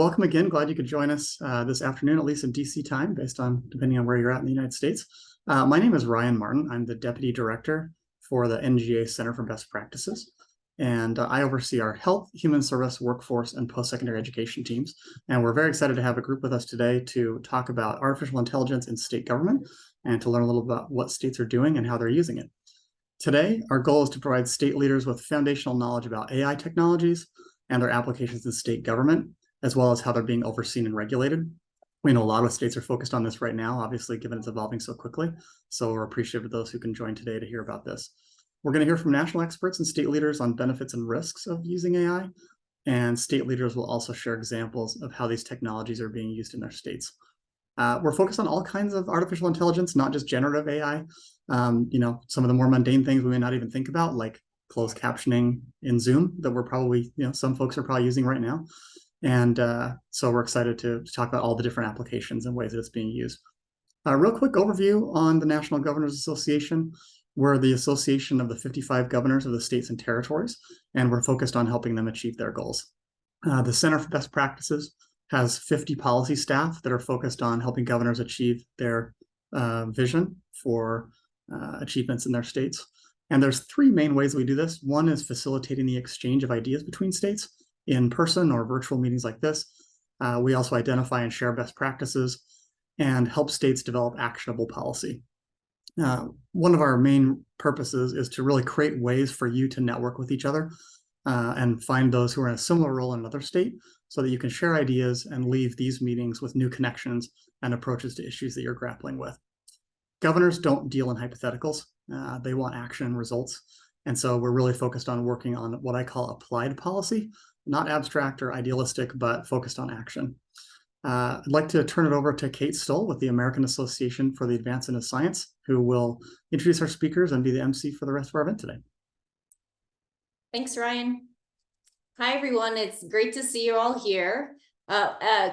welcome again. Glad you could join us this afternoon, at least in DC time, depending on where you're at in the United States. My name is Ryan Martin. I'm the Deputy Director for the NGA Center for Best Practices. And I oversee our health, human service, workforce, and post-secondary education teams. And we're very excited to have a group with us today to talk about artificial intelligence in state government and to learn a little about what states are doing and how they're using it. Today, our goal is to provide state leaders with foundational knowledge about AI technologies and their applications in state government, as well as how they're being overseen and regulated. We know a lot of states are focused on this right now, obviously, given it's evolving so quickly. So we're appreciative of those who can join today to hear about this. We're going to hear from national experts and state leaders on benefits and risks of using AI, and state leaders will also share examples of how these technologies are being used in their states. We're focused on all kinds of artificial intelligence, not just generative AI. Some of the more mundane things we may not even think about, like closed captioning in Zoom that we're probably, some folks are probably using right now. And so we're excited to talk about all the different applications and ways that it's being used. A real quick overview on the National Governors Association. We're the association of the 55 governors of the states and territories, and we're focused on helping them achieve their goals. The Center for Best Practices has 50 policy staff that are focused on helping governors achieve their vision for achievements in their states. And there's three main ways we do this. One is facilitating the exchange of ideas between states in person or virtual meetings like this. We also identify and share best practices and help states develop actionable policy. One of our main purposes is to really create ways for you to network with each other and find those who are in a similar role in another state so that you can share ideas and leave these meetings with new connections and approaches to issues that you're grappling with. Governors don't deal in hypotheticals. They want action and results. And so we're really focused on working on what I call applied policy, not abstract or idealistic, but focused on action. I'd like to turn it over to Kate Stoll with the American Association for the Advancement of Science, who will introduce our speakers and be the MC for the rest of our event today. Thanks, Ryan. Hi, everyone. It's great to see you all here.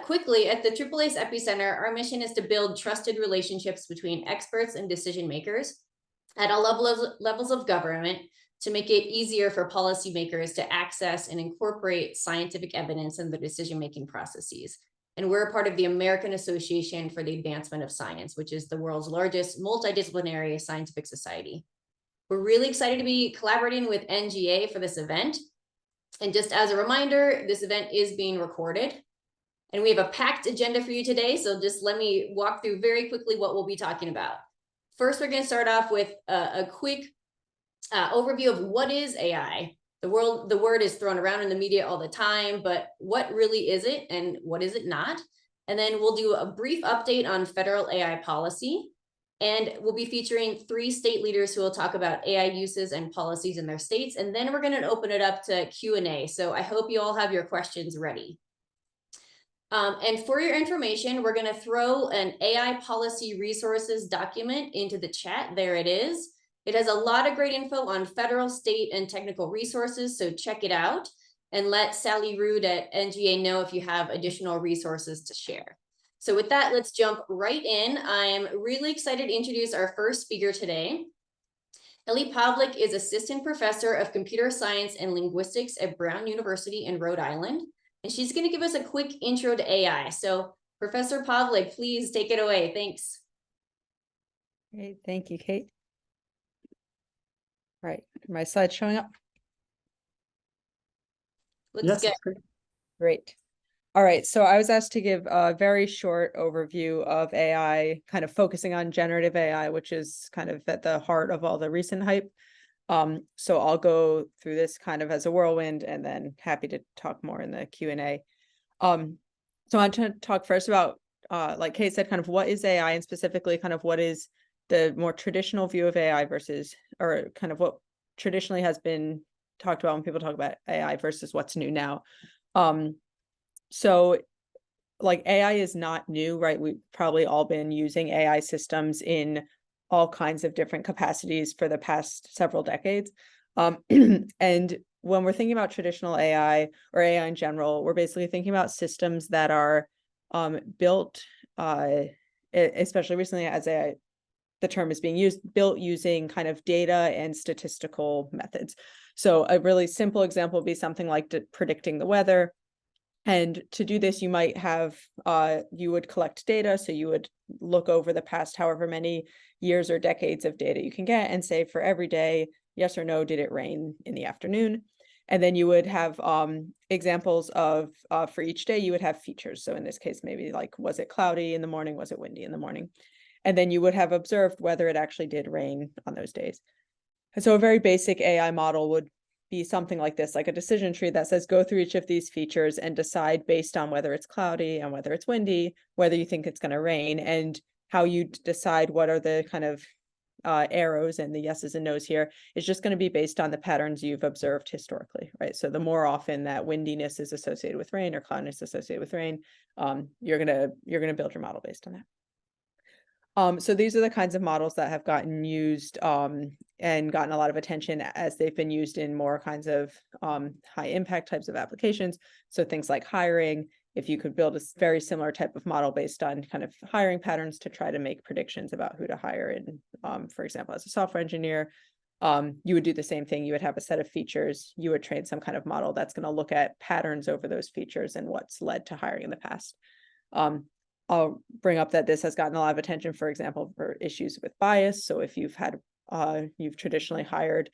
Quickly, at the AAAS EPI Center, our mission is to build trusted relationships between experts and decision makers at all levels of government to make it easier for policymakers to access and incorporate scientific evidence in their decision-making processes. And we're a part of the American Association for the Advancement of Science, which is the world's largest multidisciplinary scientific society. We're really excited to be collaborating with NGA for this event. And just as a reminder, this event is being recorded. And we have a packed agenda for you today, so just let me walk through very quickly what we'll be talking about. First, we're going to start off with a quick overview of what is AI. The word is thrown around in the media all the time, but what really is it and what is it not? And then we'll do a brief update on federal AI policy. And we'll be featuring 3 state leaders who will talk about AI uses and policies in their states. And then we're going to open it up to Q&A. So I hope you all have your questions ready. And for your information, we're going to throw an AI policy resources document into the chat. There it is. It has a lot of great info on federal, state, and technical resources, so check it out. And let Sally Rude at NGA know if you have additional resources to share. So with that, let's jump right in. I'm really excited to introduce our first speaker today. Eli Pavlik is Assistant Professor of Computer Science and Linguistics at Brown University in Rhode Island. And she's going to give us a quick intro to AI. So Professor Pavlik, please take it away. Thanks. Great. Thank you, Kate. All right. My slides showing up? Looks good. Great. All right. So I was asked to give a very short overview of AI, kind of focusing on generative AI, which is kind of at the heart of all the recent hype. So I'll go through this kind of as a whirlwind and then happy to talk more in the Q&A. So I want to talk first about, like Kate said, kind of what is AI and specifically kind of what is the more traditional view of AI versus, or kind of what traditionally has been talked about when people talk about AI versus what's new now. So like AI is not new, right? We've probably all been using AI systems in all kinds of different capacities for the past several decades. And when we're thinking about traditional AI or AI in general, we're basically thinking about systems that are built, especially recently as AI, the term is being used, built using kind of data and statistical methods. So a really simple example would be something like predicting the weather. And to do this, you might have, you would collect data. So you would look over the past however many years or decades of data you can get and say for every day, yes or no, did it rain in the afternoon? And then you would have examples of, for each day, you would have features. So in this case, maybe like, was it cloudy in the morning? Was it windy in the morning? And then you would have observed whether it actually did rain on those days. And so a very basic AI model would be something like this, like a decision tree that says, go through each of these features and decide based on whether it's cloudy and whether it's windy, whether you think it's going to rain, and how you decide what are the kind of arrows and the yeses and nos here is just going to be based on the patterns you've observed historically, right? So the more often that windiness is associated with rain or cloudiness associated with rain, you're gonna build your model based on that. So these are the kinds of models that have gotten used and gotten a lot of attention as they've been used in more kinds of high impact types of applications. So things like hiring, if you could build a very similar type of model based on kind of hiring patterns to try to make predictions about who to hire in, for example, as a software engineer, you would do the same thing. You would have a set of features. You would train some kind of model that's going to look at patterns over those features and what's led to hiring in the past. I'll bring up that this has gotten a lot of attention, for example, for issues with bias. So if you've had, you've traditionally hired,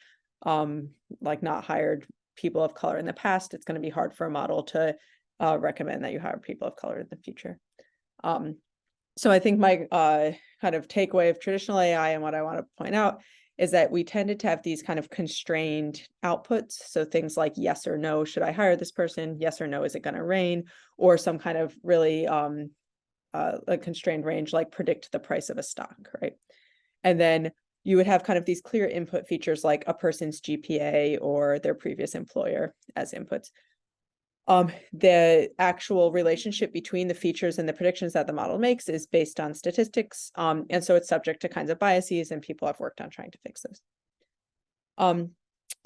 like not hired people of color in the past, it's going to be hard for a model to recommend that you hire people of color in the future. So I think my kind of takeaway of traditional AI and what I want to point out is that we tended to have these kind of constrained outputs. So things like yes or no, should I hire this person? Yes or no, is it going to rain? Or some kind of really a constrained range, like predict the price of a stock, right? And then you would have kind of these clear input features like a person's GPA or their previous employer as inputs. The actual relationship between the features and the predictions that the model makes is based on statistics. And so it's subject to kinds of biases, and people have worked on trying to fix those.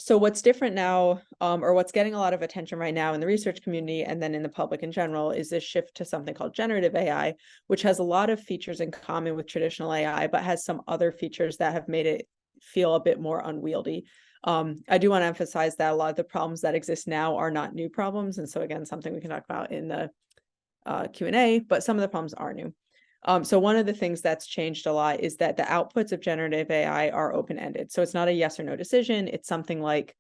So what's different now, or what's getting a lot of attention right now in the research community and then in the public in general, is this shift to something called generative AI, which has a lot of features in common with traditional AI, but has some other features that have made it feel a bit more unwieldy. I do want to emphasize that a lot of the problems that exist now are not new problems. And so again, something we can talk about in the Q&A, but some of the problems are new. So one of the things that's changed a lot is that the outputs of generative AI are open-ended. So it's not a yes or no decision. It's something like,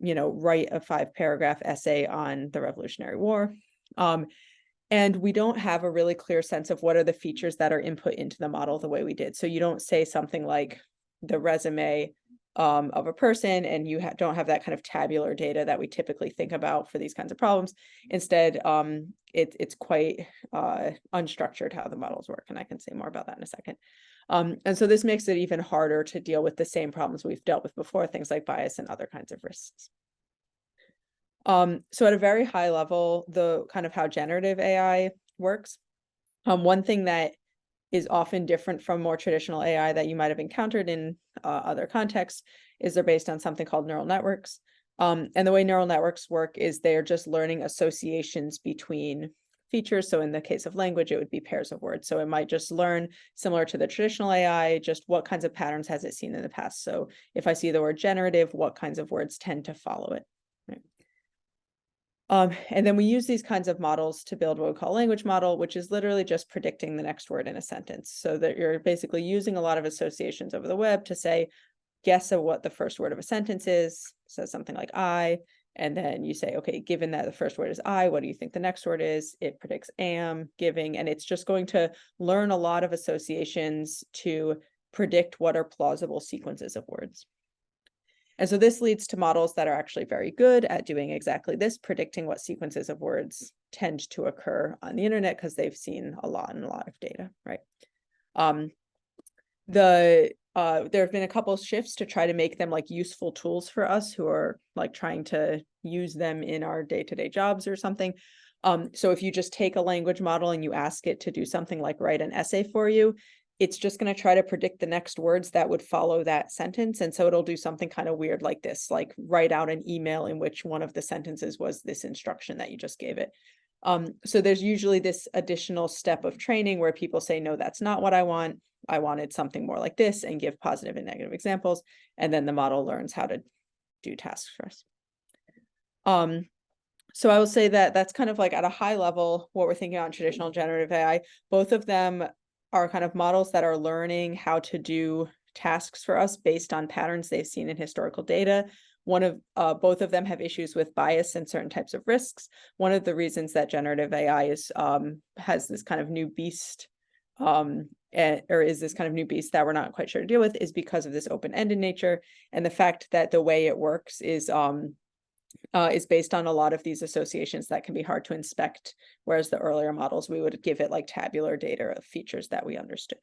write a 5-paragraph essay on the Revolutionary War. And we don't have a really clear sense of what are the features that are input into the model the way we did. So you don't say something like the resume of a person, and you don't have that kind of tabular data that we typically think about for these kinds of problems. Instead, it's quite unstructured how the models work, and I can say more about that in a second. And so this makes it even harder to deal with the same problems we've dealt with before, things like bias and other kinds of risks. So at a very high level, the kind of how generative AI works, one thing that is often different from more traditional AI that you might have encountered in other contexts is they're based on something called neural networks. And the way neural networks work is they're just learning associations between features. So in the case of language, it would be pairs of words. So it might just learn, similar to the traditional AI, just what kinds of patterns has it seen in the past. So if I see the word generative, what kinds of words tend to follow it? And then we use these kinds of models to build what we call a language model, which is literally just predicting the next word in a sentence. So that you're basically using a lot of associations over the web to say, guess at what the first word of a sentence is, says something like I, and then you say, okay, given that the first word is I, what do you think the next word is? It predicts am, giving, and it's just going to learn a lot of associations to predict what are plausible sequences of words. And so this leads to models that are actually very good at doing exactly this, predicting what sequences of words tend to occur on the internet because they've seen a lot of data, right? There have been a couple of shifts to try to make them like useful tools for us who are like trying to use them in our day-to-day jobs or something. So if you just take a language model and you ask it to do something like write an essay for you, it's just going to try to predict the next words that would follow that sentence. And so it'll do something kind of weird like this, like write out an email in which one of the sentences was this instruction that you just gave it. So there's usually this additional step of training where people say, no, that's not what I want. I wanted something more like this, and give positive and negative examples. And then the model learns how to do tasks for us. So I will say that that's kind of like at a high level what we're thinking about in traditional generative AI. Both of them are kind of models that are learning how to do tasks for us based on patterns they've seen in historical data. Both of them have issues with bias and certain types of risks. One of the reasons that generative AI has this kind of new beast, is this kind of new beast that we're not quite sure to deal with, is because of this open-ended nature and the fact that the way it works is based on a lot of these associations that can be hard to inspect, whereas the earlier models, we would give it like tabular data of features that we understood.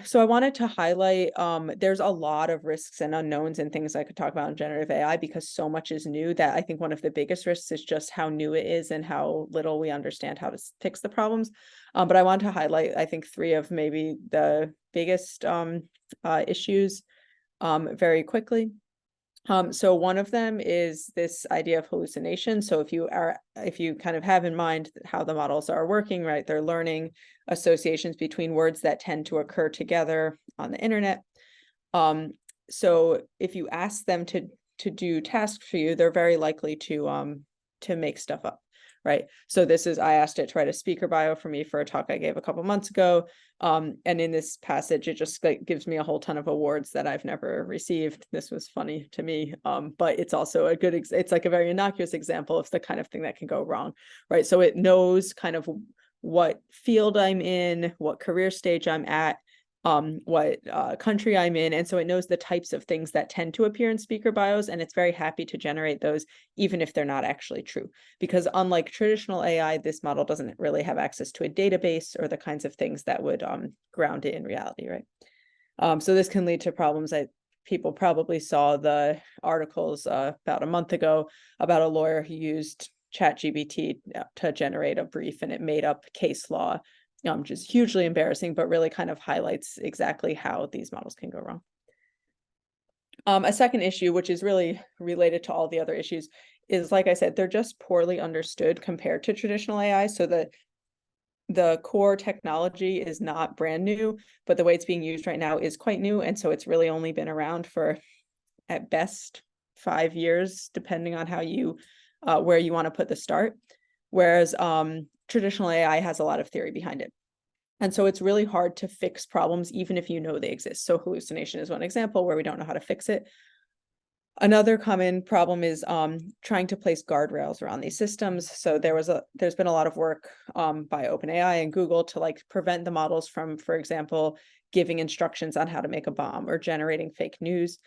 So I wanted to highlight, there's a lot of risks and unknowns and things I could talk about in generative AI because so much is new that I think one of the biggest risks is just how new it is and how little we understand how to fix the problems. But I want to highlight, I think, 3 of maybe the biggest issues very quickly. So one of them is this idea of hallucination. So if you kind of have in mind how the models are working, right, they're learning associations between words that tend to occur together on the internet. So if you ask them to do tasks for you, they're very likely to make stuff up. Right. So I asked it to write a speaker bio for me for a talk I gave a couple months ago. And in this passage, it just gives me a whole ton of awards that I've never received. This was funny to me. But it's also it's like a very innocuous example of the kind of thing that can go wrong. Right. So it knows kind of what field I'm in, what career stage I'm at, what country I'm in. And so it knows the types of things that tend to appear in speaker bios, and it's very happy to generate those, even if they're not actually true. Because unlike traditional AI, this model doesn't really have access to a database or the kinds of things that would ground it in reality, right? So this can lead to problems. People probably saw the articles about a month ago about a lawyer who used ChatGPT to generate a brief, and it made up case law, which is hugely embarrassing, but really kind of highlights exactly how these models can go wrong. A second issue, which is really related to all the other issues, is, like I said, they're just poorly understood compared to traditional AI. So the core technology is not brand new, but the way it's being used right now is quite new. And so it's really only been around for, at best, 5 years, depending on how where you want to put the start. Whereas traditional AI has a lot of theory behind it. And so it's really hard to fix problems, even if you know they exist. So hallucination is one example where we don't know how to fix it. Another common problem is trying to place guardrails around these systems. So there's been a lot of work by OpenAI and Google to prevent the models from, for example, giving instructions on how to make a bomb or generating fake news.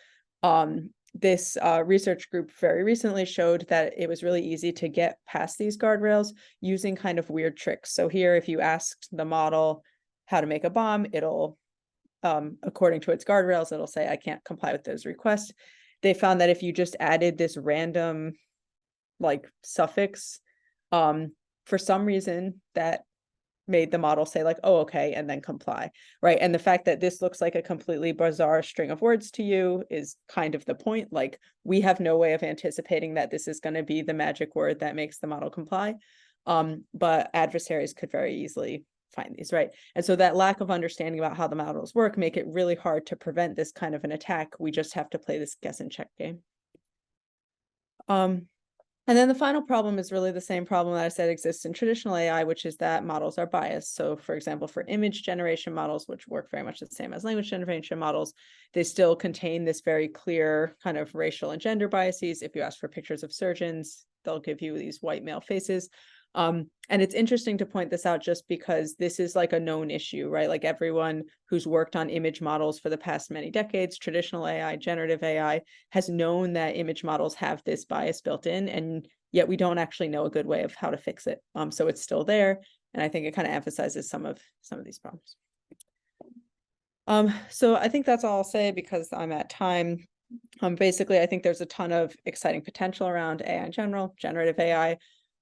This research group very recently showed that it was really easy to get past these guardrails using kind of weird tricks. So here, if you asked the model how to make a bomb, it'll, according to its guardrails, it'll say, I can't comply with those requests. They found that if you just added this random suffix, for some reason that made the model say oh, okay, and then comply, right? And the fact that this looks like a completely bizarre string of words to you is kind of the point. We have no way of anticipating that this is going to be the magic word that makes the model comply. But adversaries could very easily find these, right? And so that lack of understanding about how the models work make it really hard to prevent this kind of an attack. We just have to play this guess and check game. And then the final problem is really the same problem that I said exists in traditional AI, which is that models are biased. So for example, for image generation models, which work very much the same as language generation models, they still contain this very clear kind of racial and gender biases. If you ask for pictures of surgeons, they'll give you these white male faces. And it's interesting to point this out just because this is a known issue, right? Everyone who's worked on image models for the past many decades, traditional AI, generative AI, has known that image models have this bias built in, and yet we don't actually know a good way of how to fix it. So it's still there, and I think it kind of emphasizes some of these problems. So I think that's all I'll say because I'm at time. Basically, I think there's a ton of exciting potential around AI in general, generative AI.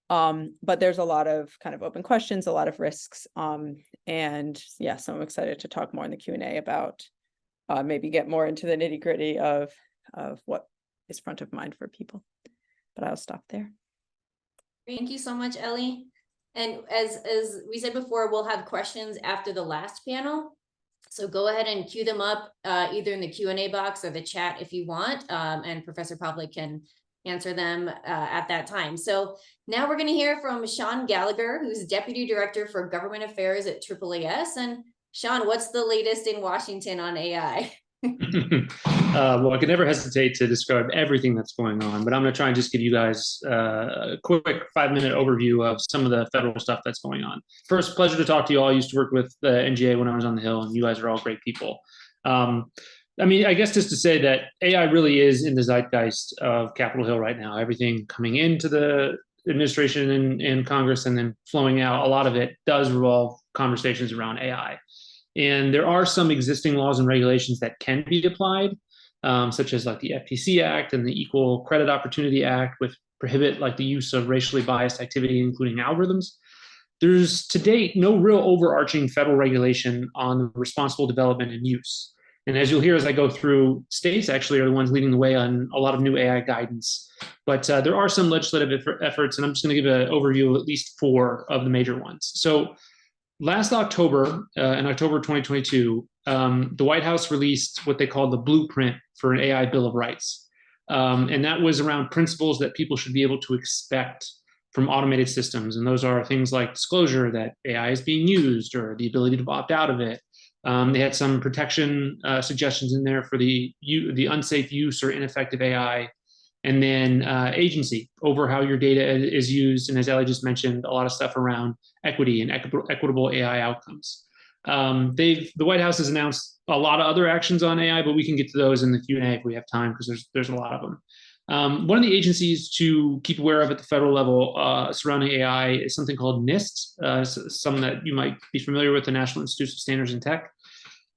But there's a lot of kind of open questions, a lot of risks. And yeah, so I'm excited to talk more in the Q&A about maybe get more into the nitty-gritty of what is front of mind for people. But I'll stop there. Thank you so much, Ellie. And as we said before, we'll have questions after the last panel. So go ahead and queue them up either in the Q&A box or the chat if you want. And Professor Pavlik can answer them at that time. So now we're going to hear from Sean Gallagher, who's Deputy Director for Government Affairs at AAAS. And Sean, what's the latest in Washington on AI? Well, I could never hesitate to describe everything that's going on, but I'm going to try and just give you guys a quick 5-minute overview of some of the federal stuff that's going on. First, pleasure to talk to you all. I used to work with the NGA when I was on the Hill, and you guys are all great people. I mean, I guess just to say that AI really is in the zeitgeist of Capitol Hill right now. Everything coming into the administration and Congress and then flowing out, a lot of it does revolve conversations around AI. And there are some existing laws and regulations that can be applied, such as like the FTC Act and the Equal Credit Opportunity Act, which prohibit like the use of racially biased activity, including algorithms. There's to date no real overarching federal regulation on responsible development and use. And as you'll hear as I go through, states actually are the ones leading the way on a lot of new AI guidance. But there are some legislative efforts, and I'm just going to give an overview of at least 4 of the major ones. So last October, in October 2022, the White House released what they called the blueprint for an AI Bill of Rights. And that was around principles that people should be able to expect from automated systems. And those are things like disclosure that AI is being used or the ability to opt out of it. They had some protection suggestions in there for the unsafe use or ineffective AI. And then agency over how your data is used. And as Ellie just mentioned, a lot of stuff around equity and equitable AI outcomes. The White House has announced a lot of other actions on AI, but we can get to those in the Q&A if we have time, because there's a lot of them. One of the agencies to keep aware of at the federal level surrounding AI is something called NIST, some that you might be familiar with, the National Institute of Standards and Tech.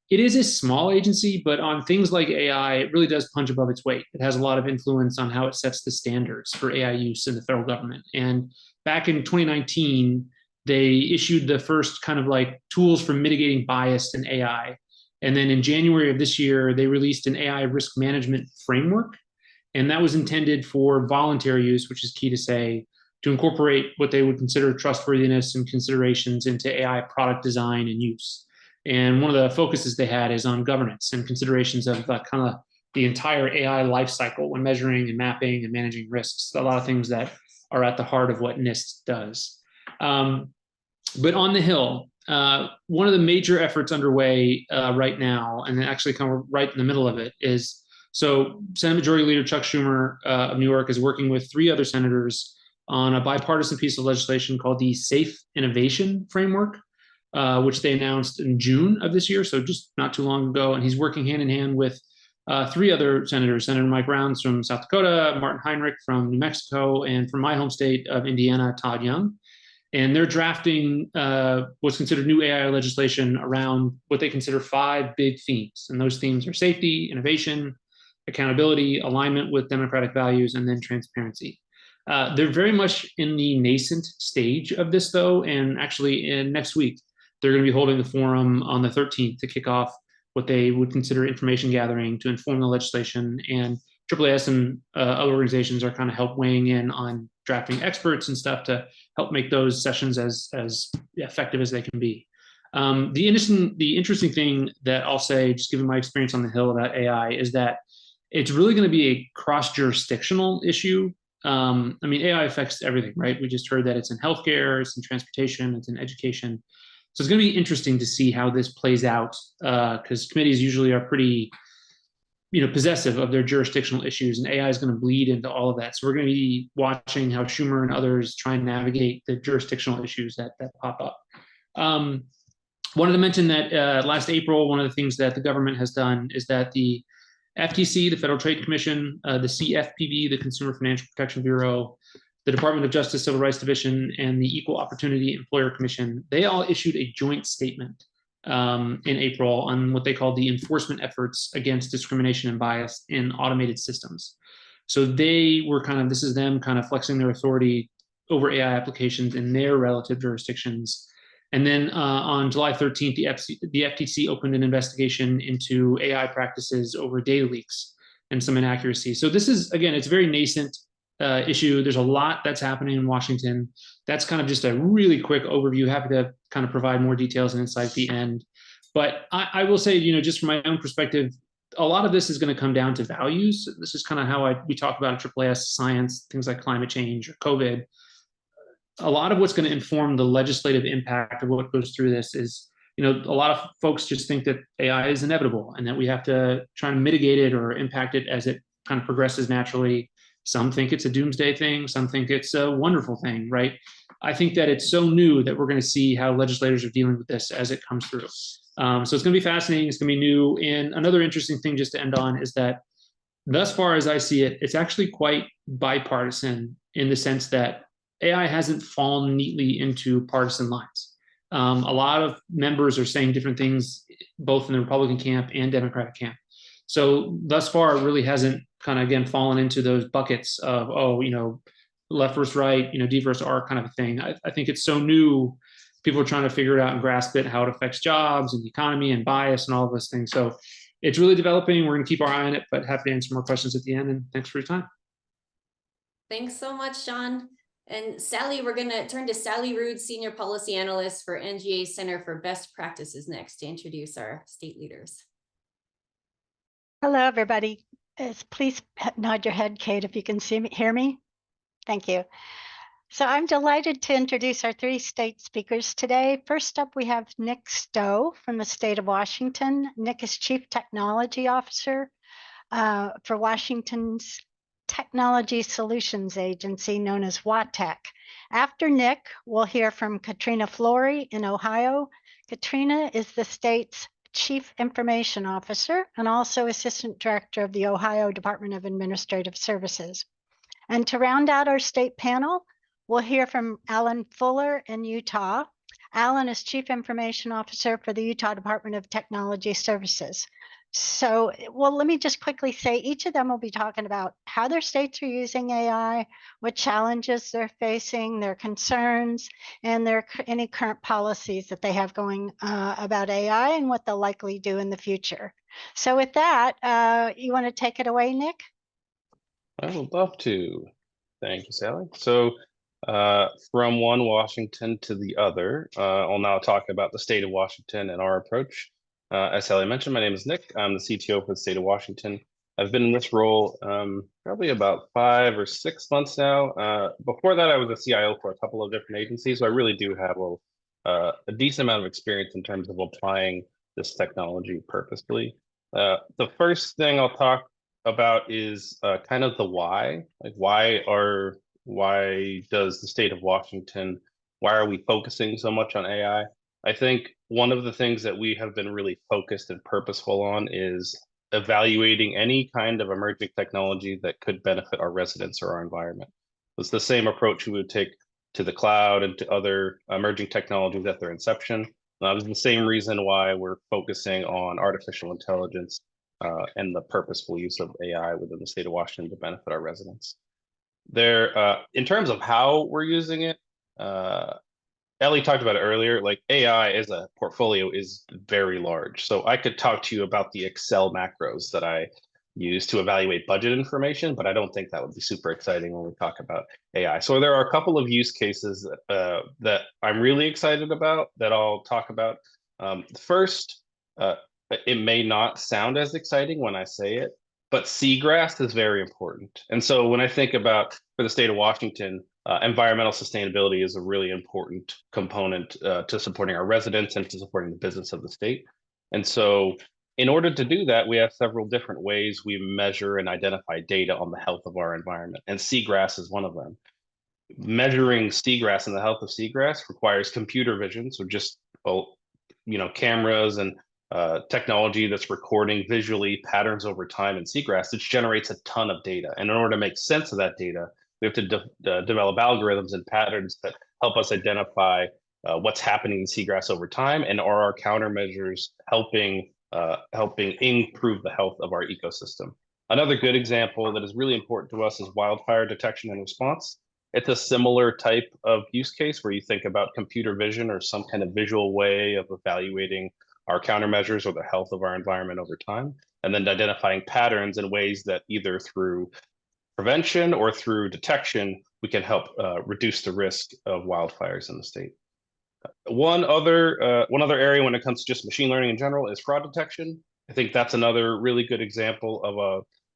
It is a small agency, but on things like AI, it really does punch above its weight. It has a lot of influence on how it sets the standards for AI use in the federal government. And back in 2019, they issued the first kind of like tools for mitigating bias in AI. And then in January of this year, they released an AI risk management framework. And that was intended for voluntary use, which is key to say, to incorporate what they would consider trustworthiness and considerations into AI product design and use. And one of the focuses they had is on governance and considerations of kind of the entire AI lifecycle when measuring and mapping and managing risks, a lot of things that are at the heart of what NIST does. But on the Hill, one of the major efforts underway right now, and actually kind of right in the middle of it, is so Senate Majority Leader Chuck Schumer of New York is working with 3 other senators on a bipartisan piece of legislation called the Safe Innovation Framework, which they announced in June of this year, so just not too long ago. And he's working hand in hand with 3 other senators, Senator Mike Rounds from South Dakota, Martin Heinrich from New Mexico, and from my home state of Indiana, Todd Young. And they're drafting what's considered new AI legislation around what they consider 5 big themes. And those themes are safety, innovation, accountability, alignment with democratic values, and then transparency. They're very much in the nascent stage of this, though, and actually next week, they're going to be holding the forum on the 13th to kick off what they would consider information gathering to inform the legislation. And AAAS and other organizations are kind of help weighing in on drafting experts and stuff to help make those sessions as effective as they can be. The interesting thing that I'll say, just given my experience on the Hill about AI, is that it's really going to be a cross-jurisdictional issue. I mean, AI affects everything, right? We just heard that it's in healthcare, it's in transportation, it's in education. So it's going to be interesting to see how this plays out, because committees usually are pretty, possessive of their jurisdictional issues, and AI is going to bleed into all of that. So we're going to be watching how Schumer and others try and navigate the jurisdictional issues that pop up. Wanted to mention that last April, one of the things that the government has done is that the FTC, the Federal Trade Commission, the CFPB, the Consumer Financial Protection Bureau, the Department of Justice Civil Rights Division, and the Equal Opportunity Employer Commission, they all issued a joint statement in April on what they call the enforcement efforts against discrimination and bias in automated systems. So they were this is them kind of flexing their authority over AI applications in their relative jurisdictions. And then on July 13th, the FTC opened an investigation into AI practices over data leaks and some inaccuracies. So this is, again, it's a very nascent issue. There's a lot that's happening in Washington. That's kind of just a really quick overview. Happy to kind of provide more details and insight at the end. But I will say, just from my own perspective, a lot of this is going to come down to values. This is kind of how we talk about AAAS science, things like climate change or COVID. A lot of what's going to inform the legislative impact of what goes through this is, a lot of folks just think that AI is inevitable and that we have to try and mitigate it or impact it as it kind of progresses naturally. Some think it's a doomsday thing. Some think it's a wonderful thing, right? I think that it's so new that we're going to see how legislators are dealing with this as it comes through. So it's going to be fascinating. It's going to be new. And another interesting thing just to end on is that thus far as I see it, it's actually quite bipartisan in the sense that AI hasn't fallen neatly into partisan lines. A lot of members are saying different things, both in the Republican camp and Democratic camp. So thus far, it really hasn't kind of, again, fallen into those buckets of, left versus right, D versus R kind of a thing. I think it's so new. People are trying to figure it out and grasp it, how it affects jobs and the economy and bias and all of those things. So it's really developing. We're going to keep our eye on it, but happy to answer more questions at the end. And thanks for your time. Thanks so much, Sean. And Sally, we're going to turn to Sally Rude, Senior Policy Analyst for NGA Center for Best Practices next to introduce our state leaders. Hello, everybody. Please nod your head, Kate, if you can hear me. Thank you. So I'm delighted to introduce our 3 state speakers today. First up, we have Nick Stowe from the state of Washington. Nick is Chief Technology Officer for Washington's Technology Solutions Agency, known as WATEC. After Nick, we'll hear from Katrina Flory in Ohio. Katrina is the state's Chief Information Officer and also Assistant Director of the Ohio Department of Administrative Services. And to round out our state panel, we'll hear from Alan Fuller in Utah. Alan is Chief Information Officer for the Utah Department of Technology Services. So, let me just quickly say each of them will be talking about how their states are using AI, what challenges they're facing, their concerns, and any current policies that they have going about AI and what they'll likely do in the future. So with that, you want to take it away, Nick? I would love to. Thank you, Sally. So from one Washington to the other, I'll now talk about the state of Washington and our approach. As Sally mentioned, my name is Nick. I'm the CTO for the state of Washington. I've been in this role probably about 5 or 6 months now. Before that, I was a CIO for a couple of different agencies, so I really do have a decent amount of experience in terms of applying this technology purposefully. The first thing I'll talk about is kind of the why. Like, why does the state of Washington, why are we focusing so much on AI? I think one of the things that we have been really focused and purposeful on is evaluating any kind of emerging technology that could benefit our residents or our environment. It's the same approach we would take to the cloud and to other emerging technologies at their inception. It's the same reason why we're focusing on artificial intelligence and the purposeful use of AI within the state of Washington to benefit our residents. In terms of how we're using it, Ellie talked about it earlier, like AI as a portfolio is very large. So I could talk to you about the Excel macros that I use to evaluate budget information, but I don't think that would be super exciting when we talk about AI. So there are a couple of use cases that I'm really excited about that I'll talk about. First, it may not sound as exciting when I say it, but seagrass is very important. And so when I think about, for the state of Washington, environmental sustainability is a really important component to supporting our residents and to supporting the business of the state. And so in order to do that, we have several different ways we measure and identify data on the health of our environment, and seagrass is one of them. Measuring seagrass and the health of seagrass requires computer vision, so just cameras and technology that's recording visually patterns over time in seagrass, which generates a ton of data. And in order to make sense of that data, we have to develop algorithms and patterns that help us identify what's happening in seagrass over time, and are our countermeasures helping improve the health of our ecosystem. Another good example that is really important to us is wildfire detection and response. It's a similar type of use case where you think about computer vision or some kind of visual way of evaluating our countermeasures or the health of our environment over time, and then identifying patterns in ways that either through prevention or through detection, we can help reduce the risk of wildfires in the state. One other area when it comes to just machine learning in general is fraud detection. I think that's another really good example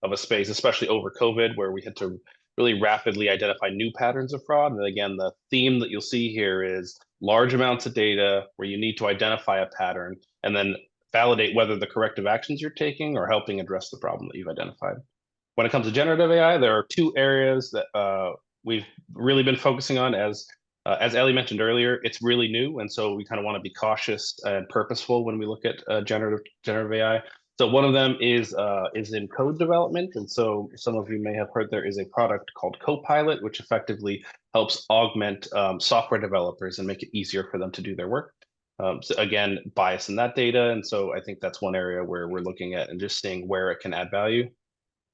of a space, especially over COVID, where we had to really rapidly identify new patterns of fraud. And again, the theme that you'll see here is large amounts of data where you need to identify a pattern and then validate whether the corrective actions you're taking are helping address the problem that you've identified. When it comes to generative AI, there are two areas that we've really been focusing on. As Ellie mentioned earlier, it's really new, and so we kind of want to be cautious and purposeful when we look at generative AI. So one of them is in code development, and so some of you may have heard there is a product called Copilot, which effectively helps augment software developers and make it easier for them to do their work. So again, bias in that data, and so I think that's one area where we're looking at and just seeing where it can add value.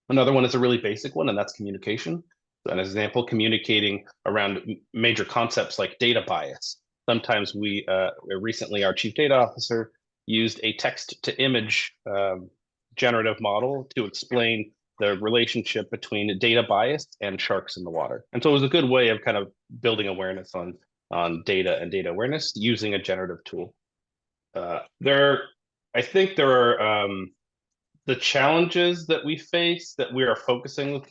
Another one is a really basic one, and that's communication. So an example, communicating around major concepts like data bias. Sometimes recently our chief data officer used a text to image generative model to explain the relationship between data bias and sharks in the water. And so it was a good way of kind of building awareness on data and data awareness using a generative tool. I think there are the challenges that we face that we are focusing,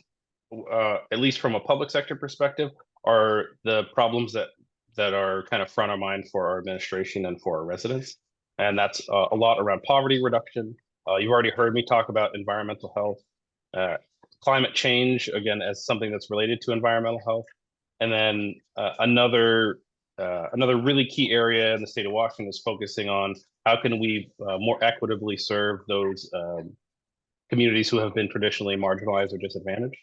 at least from a public sector perspective, are the problems that are kind of front of mind for our administration and for our residents. And that's a lot around poverty reduction. You've already heard me talk about environmental health, climate change, again, as something that's related to environmental health. And then another really key area in the state of Washington is focusing on how can we more equitably serve those communities who have been traditionally marginalized or disadvantaged.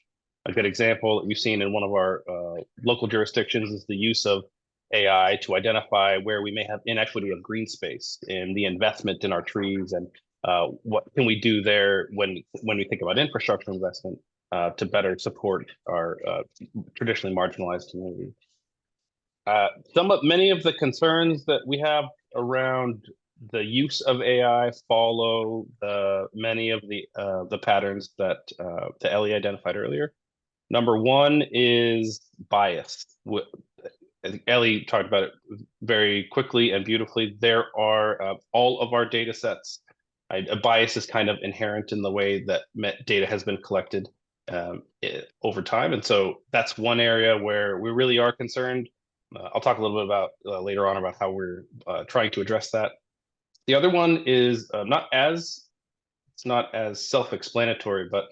A good example that we've seen in one of our local jurisdictions is the use of AI to identify where we may have inequity of green space in the investment in our trees, and what can we do there when we think about infrastructure investment to better support our traditionally marginalized communities. Many of the concerns that we have around the use of AI follow many of the patterns that Ellie identified earlier. Number one is bias. Ellie talked about it very quickly and beautifully. There are all of our data sets. A bias is kind of inherent in the way that data has been collected over time. And so that's one area where we really are concerned. I'll talk a little bit about later on about how we're trying to address that. The other one is it's not as self-explanatory, but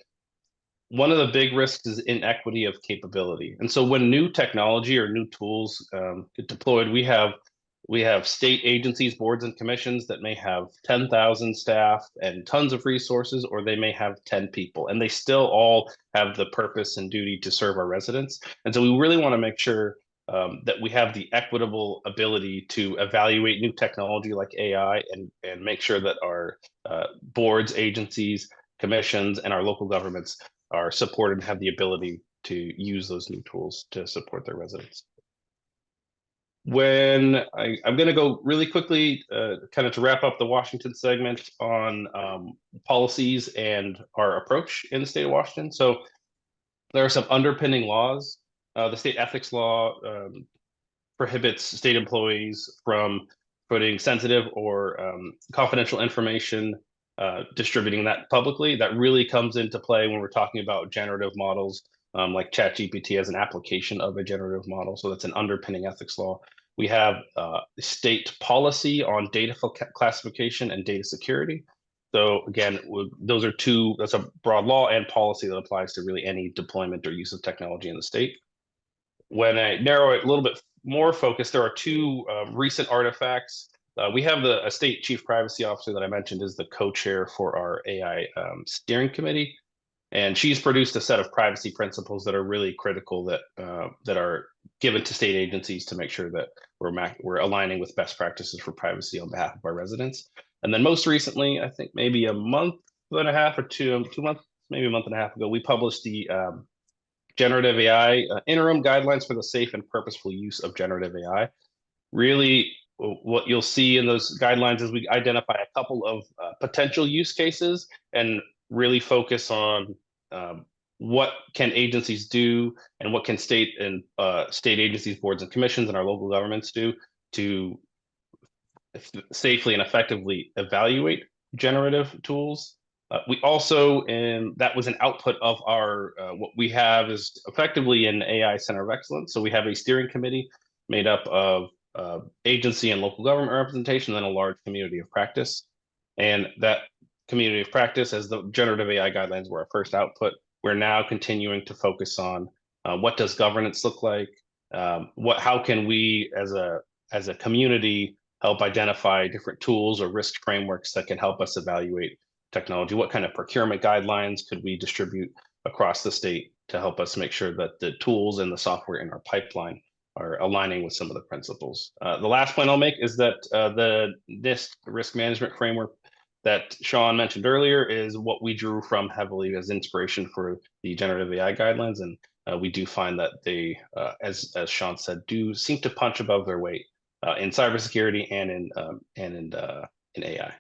one of the big risks is inequity of capability. And so when new technology or new tools get deployed, we have state agencies, boards, and commissions that may have 10,000 staff and tons of resources, or they may have 10 people, and they still all have the purpose and duty to serve our residents. And so we really want to make sure that we have the equitable ability to evaluate new technology like AI and make sure that our boards, agencies, commissions, and our local governments are supported and have the ability to use those new tools to support their residents. I'm going to go really quickly, kind of to wrap up the Washington segment on policies and our approach in the state of Washington. So there are some underpinning laws. The state ethics law prohibits state employees from putting sensitive or confidential information, distributing that publicly. That really comes into play when we're talking about generative models, like ChatGPT as an application of a generative model. So that's an underpinning ethics law. We have state policy on data classification and data security. So again, that's a broad law and policy that applies to really any deployment or use of technology in the state. When I narrow it a little bit more focused, there are two recent artifacts. We have a state chief privacy officer that I mentioned is the co-chair for our AI steering committee. And she's produced a set of privacy principles that are really critical that are given to state agencies to make sure that we're aligning with best practices for privacy on behalf of our residents. And then most recently, I think maybe a month and a half or 2 months, maybe a month and a half ago, we published the generative AI interim guidelines for the safe and purposeful use of generative AI. Really, what you'll see in those guidelines is we identify a couple of potential use cases and really focus on what can agencies do and what can state agencies, boards, and commissions and our local governments do to safely and effectively evaluate generative tools. We also, and that was an output of our, what we have is effectively an AI Center of Excellence. So we have a steering committee made up of agency and local government representation, then a large community of practice. And that community of practice, as the generative AI guidelines were our first output, we're now continuing to focus on what does governance look like? How can we as a community help identify different tools or risk frameworks that can help us evaluate technology? What kind of procurement guidelines could we distribute across the state to help us make sure that the tools and the software in our pipeline are aligning with some of the principles? The last point I'll make is that the NIST risk management framework that Sean mentioned earlier is what we drew from heavily as inspiration for the generative AI guidelines. And we do find that they, as Sean said, do seem to punch above their weight in cybersecurity and in AI.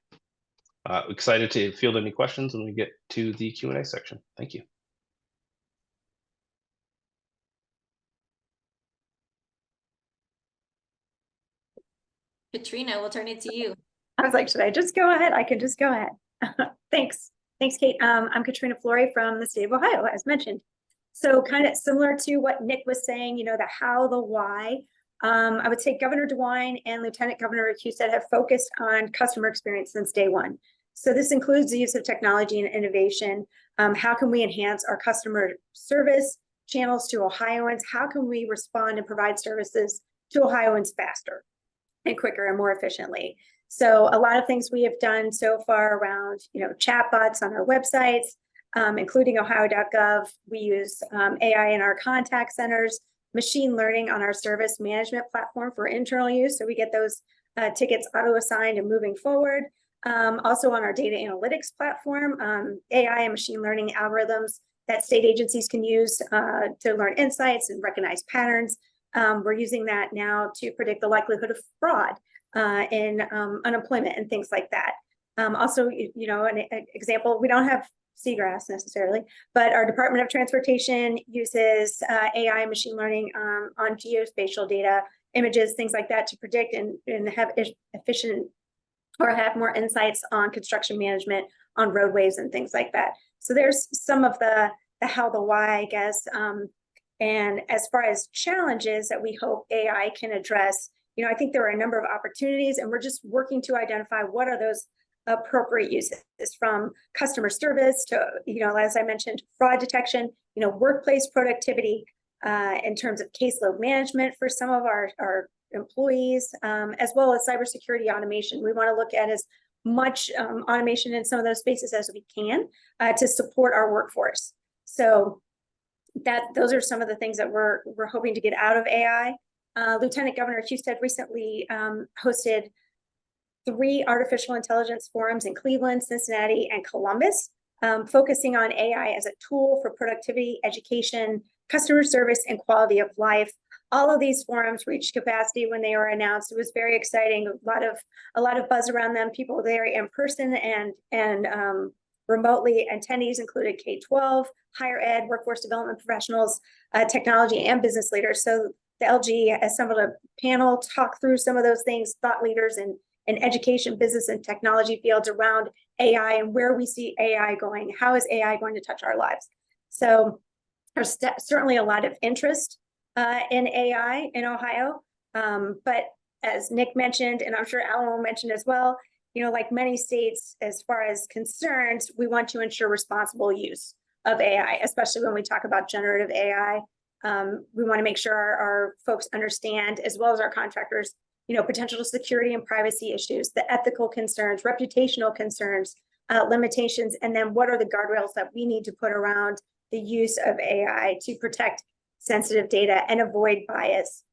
Excited to field any questions when we get to the Q&A section. Thank you. Katrina, we'll turn it to you. I was like, should I just go ahead? I can just go ahead. Thanks. Thanks, Kate. I'm Katrina Flory from the state of Ohio, as mentioned. So kind of similar to what Nick was saying, you know, the how, the why. I would say Governor DeWine and Lieutenant Governor Husted have focused on customer experience since day one. So this includes the use of technology and innovation. How can we enhance our customer service channels to Ohioans? How can we respond and provide services to Ohioans faster and quicker and more efficiently? So a lot of things we have done so far around, you know, chatbots on our websites, including ohio.gov. We use AI in our contact centers, machine learning on our service management platform for internal use. So we get those tickets auto-assigned and moving forward. Also on our data analytics platform, AI and machine learning algorithms that state agencies can use to learn insights and recognize patterns. We're using that now to predict the likelihood of fraud in unemployment and things like that. Also, you know, an example, we don't have seagrass necessarily, but our Department of Transportation uses AI and machine learning on geospatial data, images, things like that to predict and have efficient or have more insights on construction management on roadways and things like that. So there's some of the how, the why, I guess. And as far as challenges that we hope AI can address, you know, I think there are a number of opportunities, and we're just working to identify what are those appropriate uses, from customer service to, you know, as I mentioned, fraud detection, you know, workplace productivity, in terms of caseload management for some of our employees, as well as cybersecurity automation. We want to look at as much automation in some of those spaces as we can to support our workforce. So those are some of the things that we're hoping to get out of AI. Lieutenant Governor Husted recently hosted 3 artificial intelligence forums in Cleveland, Cincinnati, and Columbus, focusing on AI as a tool for productivity, education, customer service, and quality of life. All of these forums reached capacity when they were announced. It was very exciting. A lot of buzz around them. People there in person and remotely. Attendees included K-12, higher ed, workforce development professionals, technology, and business leaders. So the LG assembled a panel, talk through some of those things, thought leaders in education, business, and technology fields around AI and where we see AI going. How is AI going to touch our lives? So there's certainly a lot of interest in AI in Ohio. But as Nick mentioned, and I'm sure Alan will mention as well, you know, like many states, as far as concerns, we want to ensure responsible use of AI, especially when we talk about generative AI. We want to make sure our folks understand, as well as our contractors, you know, potential security and privacy issues, the ethical concerns, reputational concerns, limitations, and then what are the guardrails that we need to put around the use of AI to protect sensitive data and avoid bias.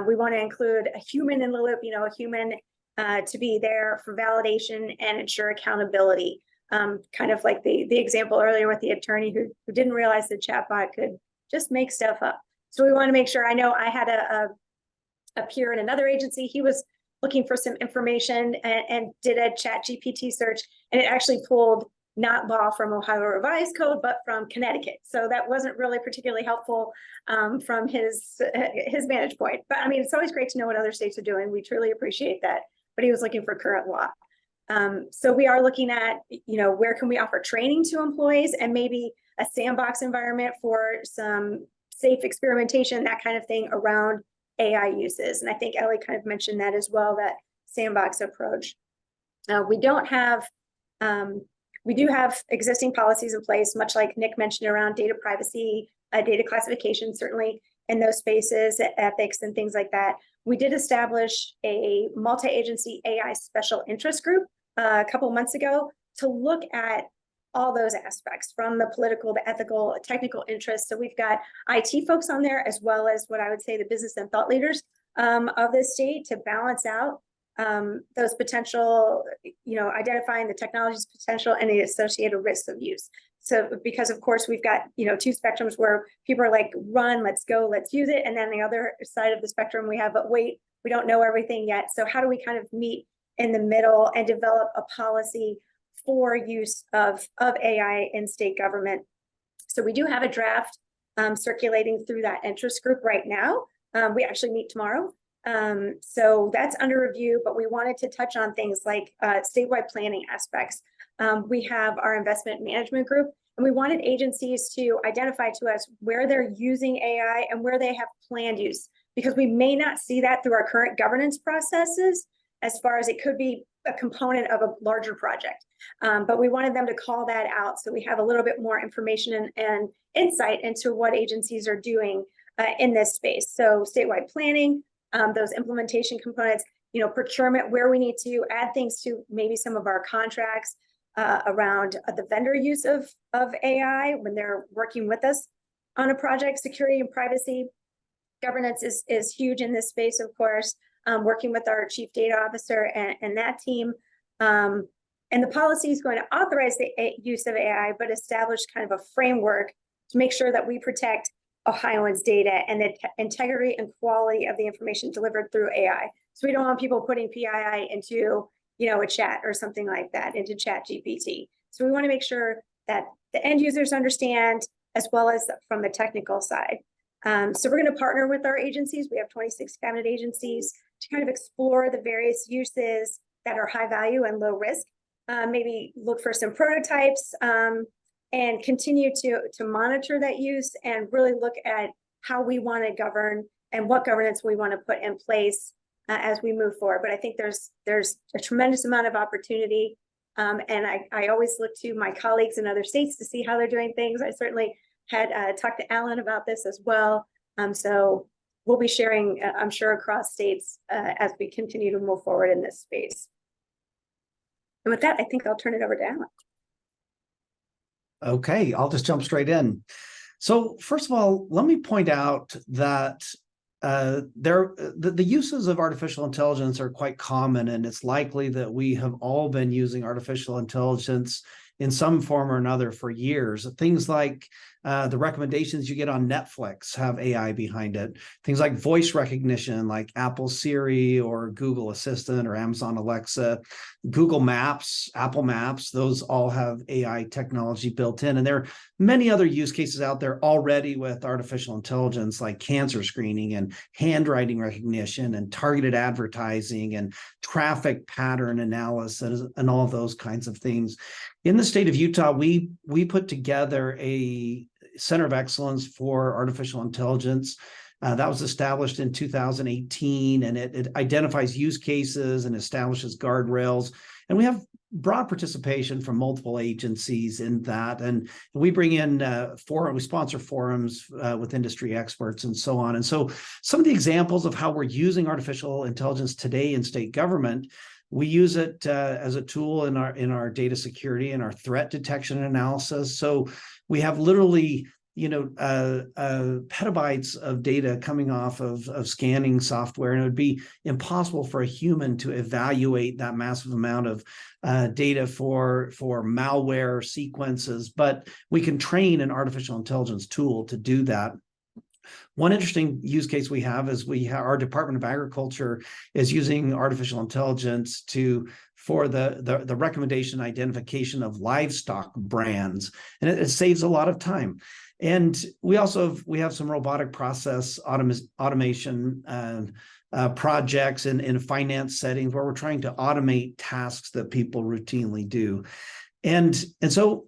We want to include a human in the loop, you know, a human to be there for validation and ensure accountability. Kind of like the example earlier with the attorney who didn't realize the chatbot could just make stuff up. So we want to make sure. I know I had a peer in another agency. He was looking for some information and did a ChatGPT search, and it actually pulled not law from Ohio Revised Code, but from Connecticut. So that wasn't really particularly helpful from his vantage point. But I mean, it's always great to know what other states are doing. We truly appreciate that. But he was looking for current law. So we are looking at, where can we offer training to employees and maybe a sandbox environment for some safe experimentation, that kind of thing around AI uses. And I think Ellie kind of mentioned that as well, that sandbox approach. We do have existing policies in place, much like Nick mentioned, around data privacy, data classification, certainly in those spaces, ethics and things like that. We did establish a multi-agency AI special interest group a couple months ago to look at all those aspects, from the political, the ethical, technical interests. So we've got IT folks on there, as well as what I would say the business and thought leaders of the state, to balance out those potential, identifying the technology's potential and the associated risks of use. So because of course we've got, two spectrums where people are like, run, let's go, let's use it. And then the other side of the spectrum we have, but wait, we don't know everything yet. So how do we kind of meet in the middle and develop a policy for use of AI in state government? So we do have a draft circulating through that interest group right now. We actually meet tomorrow. So that's under review, but we wanted to touch on things like statewide planning aspects. We have our investment management group, and we wanted agencies to identify to us where they're using AI and where they have planned use, because we may not see that through our current governance processes, as far as it could be a component of a larger project. But we wanted them to call that out so we have a little bit more information and insight into what agencies are doing in this space. So statewide planning, those implementation components, procurement, where we need to add things to maybe some of our contracts around the vendor use of AI when they're working with us on a project. Security and privacy governance is huge in this space, of course, working with our chief data officer and that team. And the policy is going to authorize the use of AI, but establish kind of a framework to make sure that we protect Ohioans' data and the integrity and quality of the information delivered through AI. So we don't want people putting PII into, a chat or something like that, into Chat GPT. So we want to make sure that the end users understand, as well as from the technical side. So we're going to partner with our agencies. We have 26 cabinet agencies to kind of explore the various uses that are high value and low risk. Maybe look for some prototypes and continue to monitor that use and really look at how we want to govern and what governance we want to put in place as we move forward. But I think there's a tremendous amount of opportunity. And I always look to my colleagues in other states to see how they're doing things. I certainly had talked to Alan about this as well. So we'll be sharing, I'm sure, across states as we continue to move forward in this space. And with that, I think I'll turn it over to Alan. Okay, I'll just jump straight in. So first of all, let me point out that the uses of artificial intelligence are quite common, and it's likely that we have all been using artificial intelligence in some form or another for years. Things like the recommendations you get on Netflix have AI behind it. Things like voice recognition, like Apple Siri or Google Assistant or Amazon Alexa, Google Maps, Apple Maps, those all have AI technology built in. And there are many other use cases out there already with artificial intelligence, like cancer screening and handwriting recognition and targeted advertising and traffic pattern analysis and all of those kinds of things. In the state of Utah, we put together a Center of Excellence for Artificial Intelligence. That was established in 2018, and it identifies use cases and establishes guardrails. And we have broad participation from multiple agencies in that. And we bring in we sponsor forums with industry experts and so on. And so some of the examples of how we're using artificial intelligence today in state government, we use it as a tool in our data security and our threat detection and analysis. So we have literally, petabytes of data coming off of scanning software, and it would be impossible for a human to evaluate that massive amount of data for malware sequences. But we can train an artificial intelligence tool to do that. One interesting use case we have is our Department of Agriculture is using artificial intelligence for the recommendation identification of livestock brands, and it saves a lot of time. And we have some robotic process automation projects in finance settings where we're trying to automate tasks that people routinely do. And so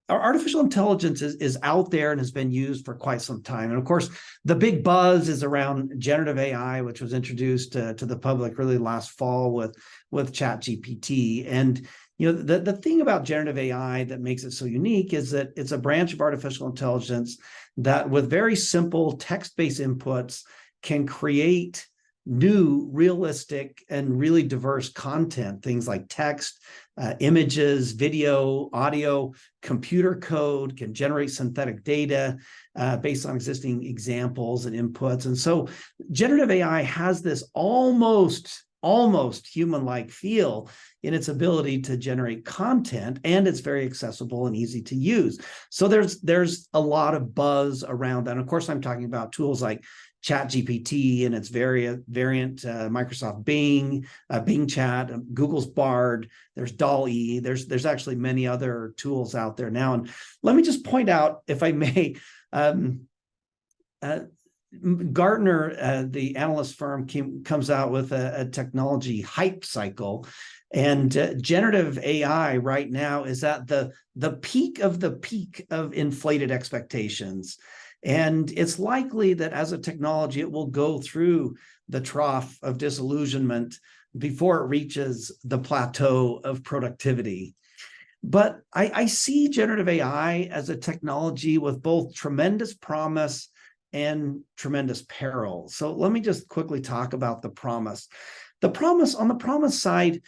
our artificial intelligence is out there and has been used for quite some time. And of course, the big buzz is around generative AI, which was introduced to the public really last fall with ChatGPT. And the thing about generative AI that makes it so unique is that it's a branch of artificial intelligence that with very simple text-based inputs can create new, realistic, and really diverse content, things like text, images, video, audio, computer code, can generate synthetic data based on existing examples and inputs. And so generative AI has this almost human-like feel in its ability to generate content, and it's very accessible and easy to use. So there's a lot of buzz around that. And of course, I'm talking about tools like ChatGPT and its variant, Microsoft Bing, Bing Chat, Google's Bard, there's DALL-E, there's actually many other tools out there now. And let me just point out, if I may, Gartner, the analyst firm, comes out with a technology hype cycle, and generative AI right now is at the peak of inflated expectations. And it's likely that as a technology, it will go through the trough of disillusionment before it reaches the plateau of productivity. But I see generative AI as a technology with both tremendous promise and tremendous peril. So let me just quickly talk about the promise. On the promise side,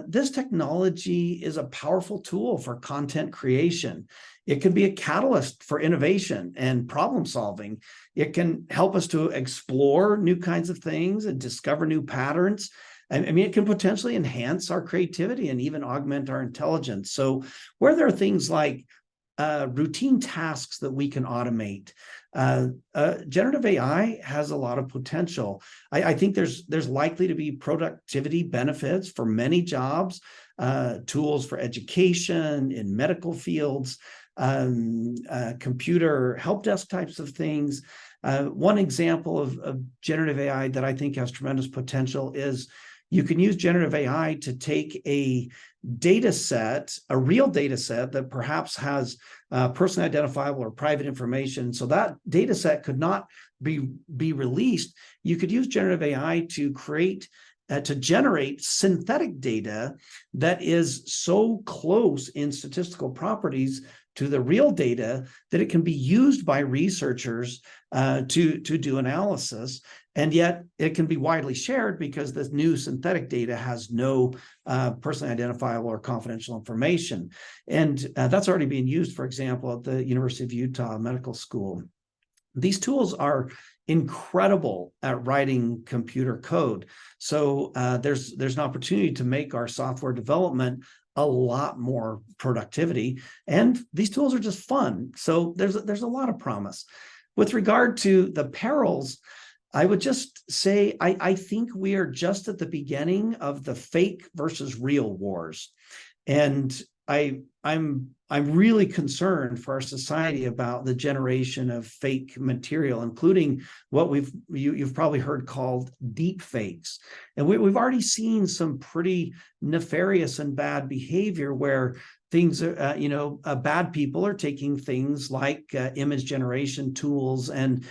this technology is a powerful tool for content creation. It can be a catalyst for innovation and problem solving. It can help us to explore new kinds of things and discover new patterns. I mean, it can potentially enhance our creativity and even augment our intelligence. So where there are things like routine tasks that we can automate, generative AI has a lot of potential. I think there's likely to be productivity benefits for many jobs, tools for education, in medical fields, computer help desk types of things. One example of generative AI that I think has tremendous potential is you can use generative AI to take a data set, a real data set that perhaps has personally identifiable or private information. So that data set could not be released. You could use generative AI to generate synthetic data that is so close in statistical properties to the real data that it can be used by researchers to do analysis. And yet it can be widely shared because this new synthetic data has no personally identifiable or confidential information. And that's already being used, for example, at the University of Utah Medical School. These tools are incredible at writing computer code. So there's an opportunity to make our software development a lot more productivity. And these tools are just fun. So there's a lot of promise. With regard to the perils, I would just say I think we are just at the beginning of the fake versus real wars. And I'm really concerned for our society about the generation of fake material, including what you've probably heard called deep fakes. And we've already seen some pretty nefarious and bad behavior where things are, bad people are taking things like image generation tools and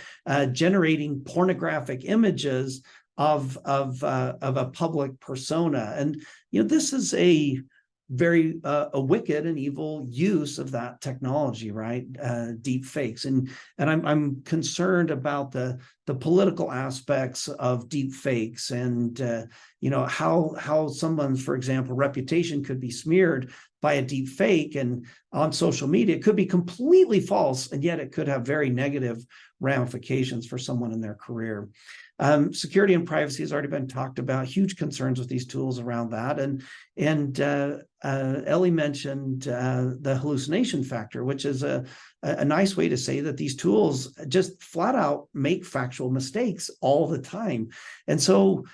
generating pornographic images of a public persona. And this is a very a wicked and evil use of that technology, right? Deep fakes, and I'm concerned about the political aspects of deep fakes, and how someone's, for example, reputation could be smeared by a deep fake, and on social media it could be completely false, and yet it could have very negative ramifications for someone in their career. Security and privacy has already been talked about. Huge concerns with these tools around that, and Ellie mentioned the hallucination factor, which is a nice way to say that these tools just flat out make factual mistakes all the time. And so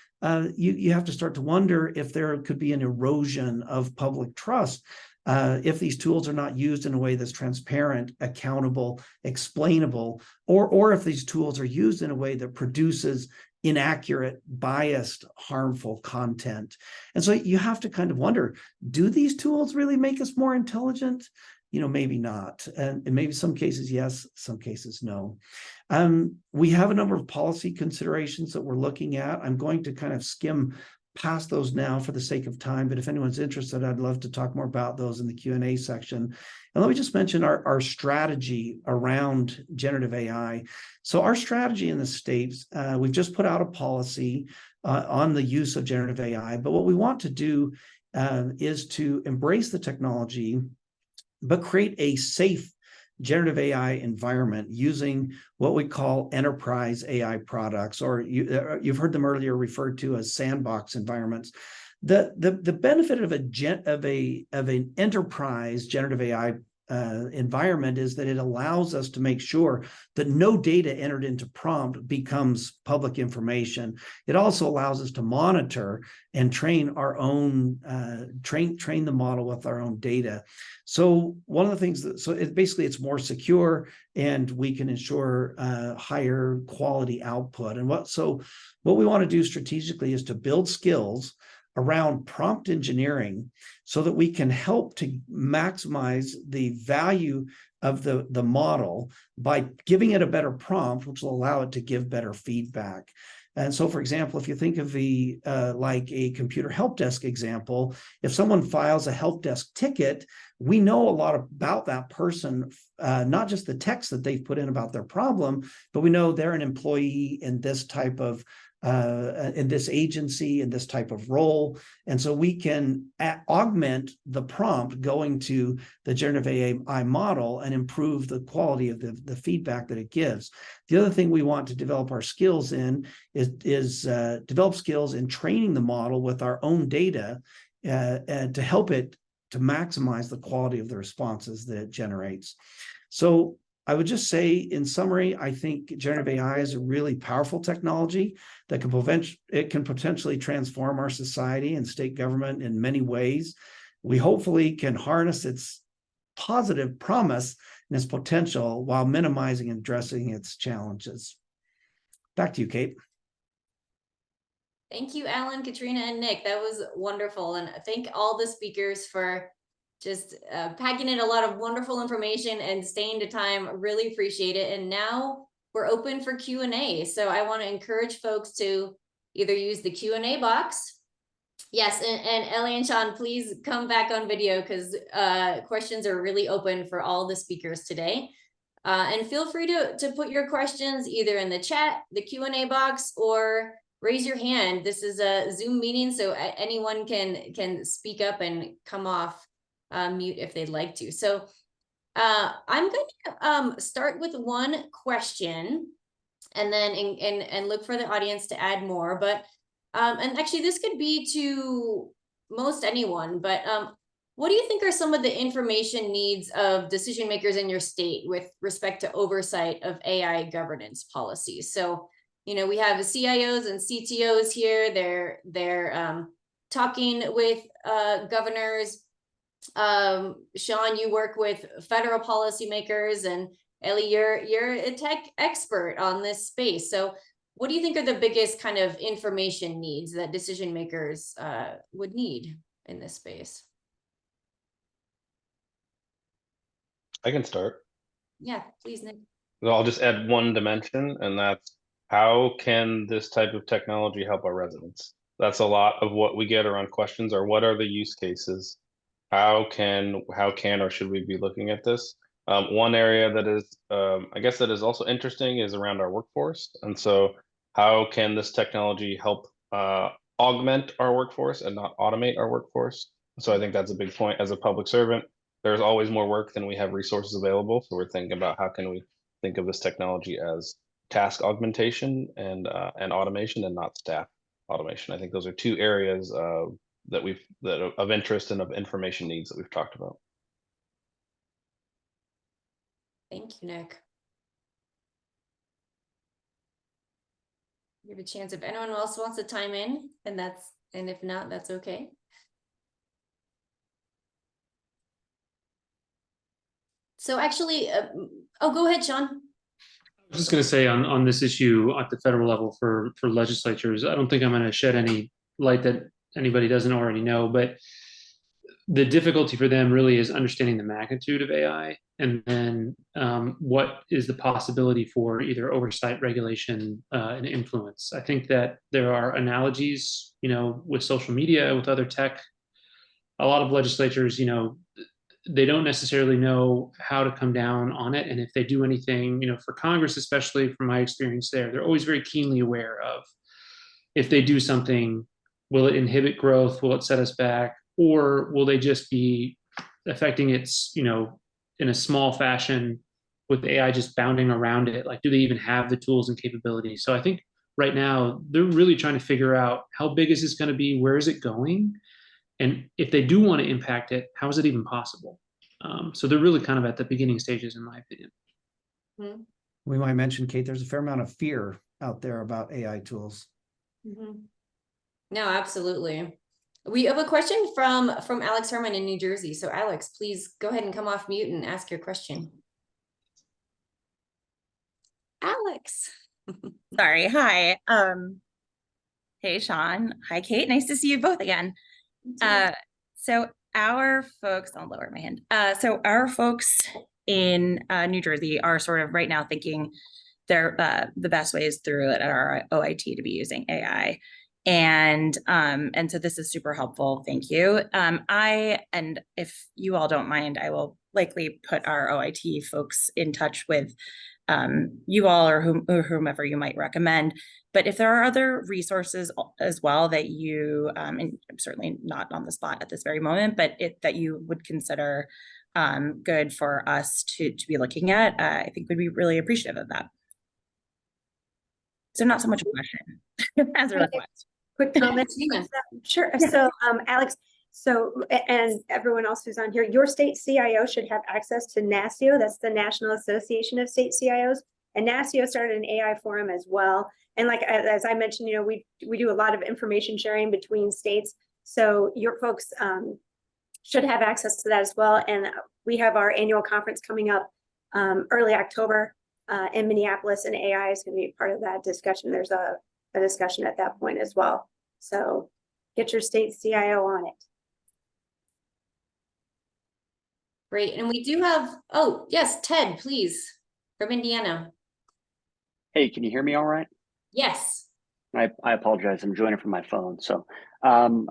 you have to start to wonder if there could be an erosion of public trust if these tools are not used in a way that's transparent, accountable, explainable, or if these tools are used in a way that produces inaccurate, biased, harmful content. And so you have to kind of wonder, do these tools really make us more intelligent? Maybe not. And maybe some cases, yes, some cases, no. We have a number of policy considerations that we're looking at. I'm going to kind of skim past those now for the sake of time, but if anyone's interested, I'd love to talk more about those in the Q&A section. And let me just mention our strategy around generative AI. So our strategy in the States, we've just put out a policy on the use of generative AI, but what we want to do is to embrace the technology, but create a safe generative AI environment using what we call enterprise AI products, or you've heard them earlier referred to as sandbox environments. The benefit of an enterprise generative AI environment is that it allows us to make sure that no data entered into prompt becomes public information. It also allows us to monitor and train our own train the model with our own data. So one of the things it's more secure, and we can ensure higher quality output. And what we want to do strategically is to build skills around prompt engineering so that we can help to maximize the value of the model by giving it a better prompt, which will allow it to give better feedback. And so, for example, if you think of like a computer help desk example, if someone files a help desk ticket, we know a lot about that person, not just the text that they've put in about their problem, but we know they're an employee in this type of in this agency, in this type of role. And so we can augment the prompt going to the generative AI model and improve the quality of the feedback that it gives. The other thing we want to develop our skills in is develop skills in training the model with our own data and to help it to maximize the quality of the responses that it generates. So I would just say, in summary, I think generative AI is a really powerful technology that can potentially transform our society and state government in many ways. We hopefully can harness its positive promise and its potential while minimizing and addressing its challenges. Back to you, Kate. Thank you, Alan, Katrina, and Nick. That was wonderful. And thank all the speakers for just packing in a lot of wonderful information and staying to time. Really appreciate it. And now we're open for Q&A. So I want to encourage folks to either use the Q&A box. Yes, and Ellie and Sean, please come back on video because questions are really open for all the speakers today. And feel free to put your questions either in the chat, the Q&A box, or raise your hand. This is a Zoom meeting, so anyone can speak up and come off mute if they'd like to. So I'm going to start with one question and then and look for the audience to add more. But and actually this could be to most anyone, but what do you think are some of the information needs of decision makers in your state with respect to oversight of AI governance policies? So, we have CIOs and CTOs here. They're talking with governors. Sean, you work with federal policymakers, and Ellie, you're a tech expert on this space. So what do you think are the biggest kind of information needs that decision makers would need in this space? I can start. Yeah, please, Nick. I'll just add one dimension, and that's how can this type of technology help our residents? That's a lot of what we get around questions, or what are the use cases? How can or should we be looking at this? One area that is, I guess, that is also interesting is around our workforce. And so how can this technology help augment our workforce and not automate our workforce? So I think that's a big point. As a public servant, there's always more work than we have resources available. So we're thinking about how can we think of this technology as task augmentation and automation, and not staff automation. I think those are two areas that of interest and of information needs that we've talked about. Thank you, Nick. Give a chance if anyone else wants to chime in, and if not, that's okay. So actually, oh, go ahead, Sean. was just going to say on this issue at the federal level for legislatures, I don't think I'm going to shed any light that anybody doesn't already know, but the difficulty for them really is understanding the magnitude of AI, and then what is the possibility for either oversight, regulation, and influence. I think that there are analogies, with social media, with other tech. A lot of legislatures, they don't necessarily know how to come down on it. And if they do anything, for Congress, especially from my experience there, they're always very keenly aware of if they do something, will it inhibit growth? Will it set us back? Or will they just be affecting its, in a small fashion with AI just bounding around it? Like, do they even have the tools and capabilities? So I think right now they're really trying to figure out how big is this going to be? Where is it going? And if they do want to impact it, how is it even possible? So they're really kind of at the beginning stages, in my opinion. Mm-hmm. We might mention, Kate, there's a fair amount of fear out there about AI tools. Mm-hmm. No, absolutely. We have a question from Alex Herman in New Jersey. So Alex, please go ahead and come off mute and ask your question. Alex. Sorry. Hi. Hey, Sean. Hi, Kate. Nice to see you both again. So our folks, I'll lower my hand. So our folks in New Jersey are sort of right now thinking they're the best ways through it at our OIT to be using AI. And so this is super helpful. Thank you. And if you all don't mind, I will likely put our OIT folks in touch with you all or whomever you might recommend. But if there are other resources as well that you, and I'm certainly not on the spot at this very moment, but that you would consider good for us to be looking at, I think we'd be really appreciative of that. So not so much a question as a request. Quick comment. Sure. So, Alex, and everyone else who's on here, your state CIO should have access to NASCIO. That's the National Association of State CIOs. And NASCIO started an AI forum as well. And like, as I mentioned, we do a lot of information sharing between states. So your folks should have access to that as well. And we have our annual conference coming up early October in Minneapolis, and AI is going to be part of that discussion. There's a discussion at that point as well. So get your state CIO on it. Great. And we do have, oh, yes, Ted, please, from Indiana. Hey, can you hear me all right? Yes. I apologize. I'm joining from my phone. So, I'm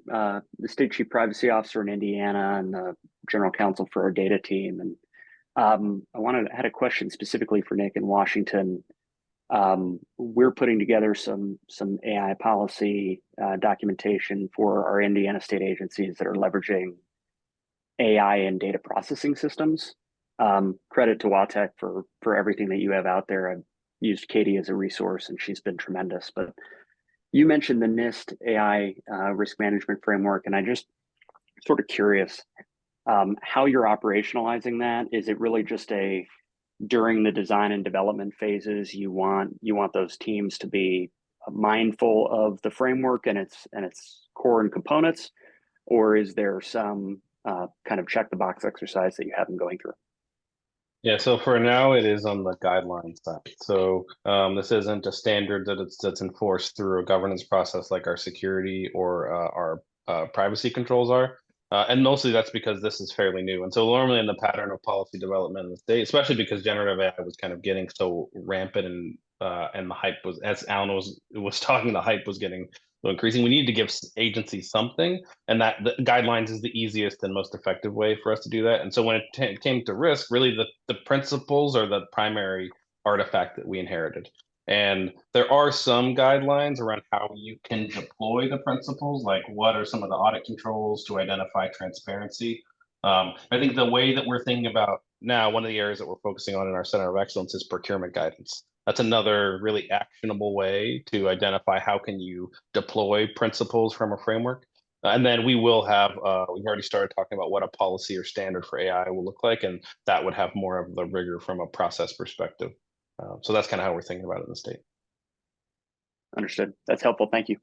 the state chief privacy officer in Indiana and the general counsel for our data team. And I had a question specifically for Nick in Washington. We're putting together some AI policy documentation for our Indiana state agencies that are leveraging AI and data processing systems. Credit to WATEC for everything that you have out there. I've used Katie as a resource and she's been tremendous. But you mentioned the NIST AI risk management framework, and I just sort of curious how you're operationalizing that. Is it really just during the design and development phases, you want those teams to be mindful of the framework and its core and components, or is there some kind of check the box exercise that you have them going through? Yeah, so for now it is on the guidelines side. So this isn't a standard that's enforced through a governance process like our security or our privacy controls are. And mostly that's because this is fairly new. And so normally in the pattern of policy development in the state, especially because generative AI was kind of getting so rampant and the hype was, as Alan was talking, the hype was getting so increasing. We need to give agencies something, and that the guidelines is the easiest and most effective way for us to do that. And so when it came to risk, really the principles are the primary artifact that we inherited. And there are some guidelines around how you can deploy the principles, like what are some of the audit controls to identify transparency. I think the way that we're thinking about now, one of the areas that we're focusing on in our Center of Excellence is procurement guidance. That's another really actionable way to identify how can you deploy principles from a framework. And then we will have, we've already started talking about what a policy or standard for AI will look like, and that would have more of the rigor from a process perspective. So that's kind of how we're thinking about it in the state. Understood. That's helpful. Thank you.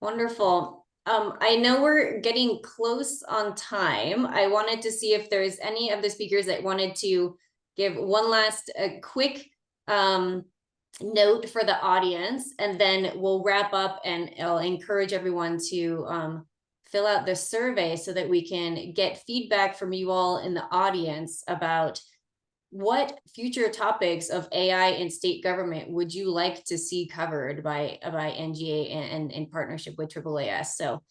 Wonderful. I know we're getting close on time. I wanted to see if there's any of the speakers that wanted to give one last quick note for the audience, and then we'll wrap up, and I'll encourage everyone to fill out the survey so that we can get feedback from you all in the audience about what future topics of AI in state government would you like to see covered by NGA and in partnership with AAAS. So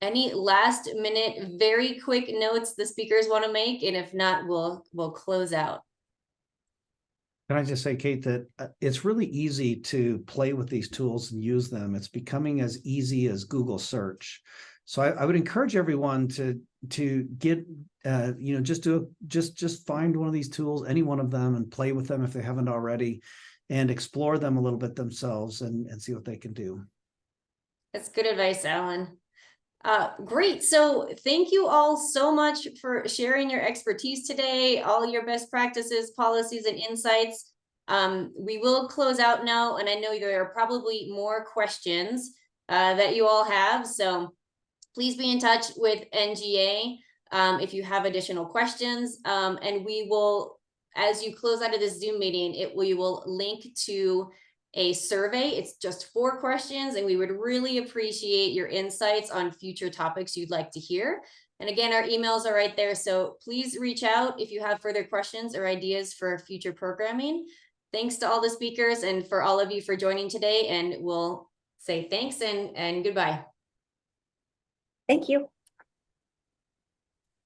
any last minute, very quick notes the speakers want to make, and if not, we'll close out. Can I just say, Kate, that it's really easy to play with these tools and use them. It's becoming as easy as Google search. So I would encourage everyone to get, just find one of these tools, any one of them, and play with them if they haven't already, and explore them a little bit themselves and see what they can do. That's good advice, Alan. Great. So thank you all so much for sharing your expertise today, all your best practices, policies, and insights. We will close out now, and I know there are probably more questions that you all have. So please be in touch with NGA if you have additional questions. And we will, as you close out of this Zoom meeting, we will link to a survey. It's just 4 questions, and we would really appreciate your insights on future topics you'd like to hear. And again, our emails are right there, so please reach out if you have further questions or ideas for future programming. Thanks to all the speakers and for all of you for joining today, and we'll say thanks and goodbye. Thank you.